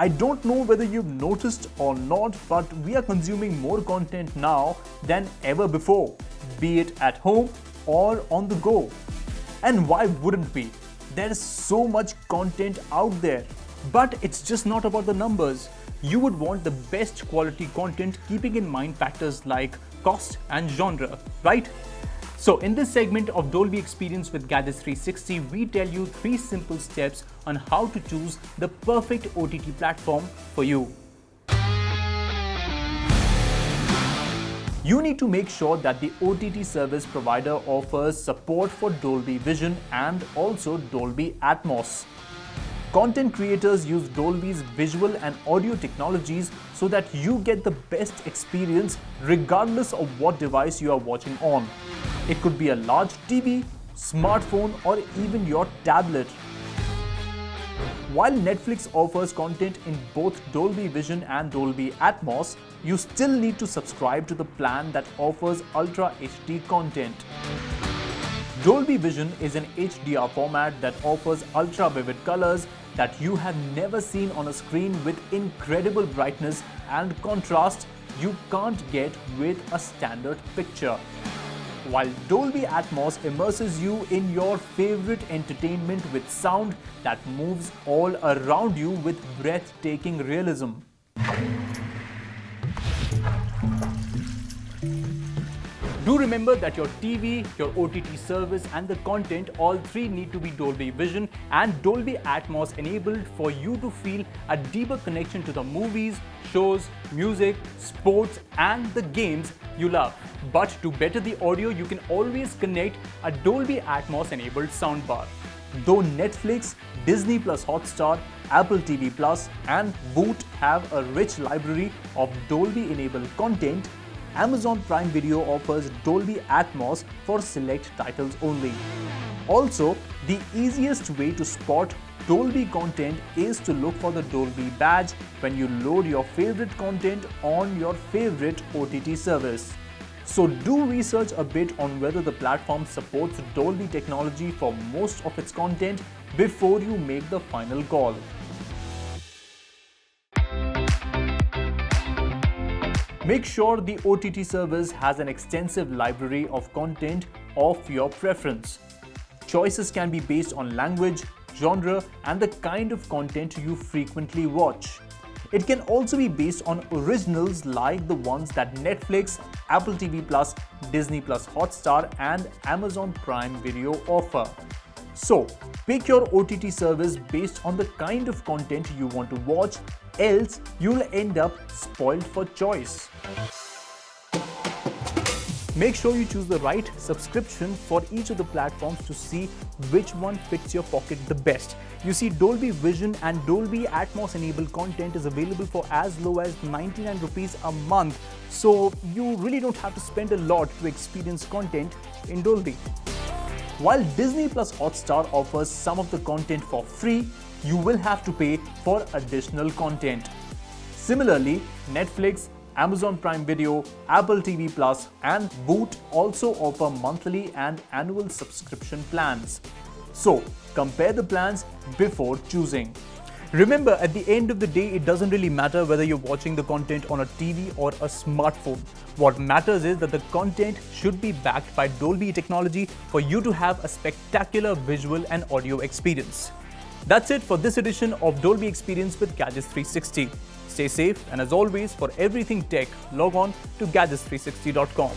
I don't know whether you've noticed or not, but we are consuming more content now than ever before, be it at home or on the go. And why wouldn't we? There is so much content out there. But it's just not about the numbers. You would want the best quality content, keeping in mind factors like cost and genre, right? So in this segment of Dolby Experience with Gadgets 360, we tell you 3 simple steps on how to choose the perfect OTT platform for you. You need to make sure that the OTT service provider offers support for Dolby Vision and also Dolby Atmos. Content creators use Dolby's visual and audio technologies so that you get the best experience regardless of what device you are watching on. It could be a large TV, smartphone, or even your tablet. While Netflix offers content in both Dolby Vision and Dolby Atmos, you still need to subscribe to the plan that offers Ultra HD content. Dolby Vision is an HDR format that offers ultra vivid colors that you have never seen on a screen with incredible brightness and contrast you can't get with a standard picture. While Dolby Atmos immerses you in your favorite entertainment with sound that moves all around you with breathtaking realism. Do remember that your TV, your OTT service and the content, all 3 need to be Dolby Vision and Dolby Atmos enabled for you to feel a deeper connection to the movies, shows, music, sports and the games you love. But to better the audio, you can always connect a Dolby Atmos enabled soundbar. Though Netflix, Disney Plus Hotstar, Apple TV Plus and Voot have a rich library of Dolby enabled content, Amazon Prime Video offers Dolby Atmos for select titles only. Also, the easiest way to spot Dolby content is to look for the Dolby badge when you load your favorite content on your favorite OTT service. So do research a bit on whether the platform supports Dolby technology for most of its content before you make the final call. Make sure the OTT service has an extensive library of content of your preference. Choices can be based on language, genre, and the kind of content you frequently watch. It can also be based on originals like the ones that Netflix, Apple TV Plus, Disney Plus Hotstar, and Amazon Prime Video offer. So, pick your OTT service based on the kind of content you want to watch, else you'll end up spoiled for choice. Make sure you choose the right subscription for each of the platforms to see which one fits your pocket the best. You see, Dolby Vision and Dolby Atmos enabled content is available for as low as 99 rupees a month. So you really don't have to spend a lot to experience content in Dolby. While Disney Plus Hotstar offers some of the content for free, you will have to pay for additional content. Similarly, Netflix, Amazon Prime Video, Apple TV Plus and Voot also offer monthly and annual subscription plans. So, compare the plans before choosing. Remember, at the end of the day, it doesn't really matter whether you're watching the content on a TV or a smartphone. What matters is that the content should be backed by Dolby technology for you to have a spectacular visual and audio experience. That's it for this edition of Dolby Experience with Gadgets 360. Stay safe, and as always, for everything tech, log on to gadgets360.com.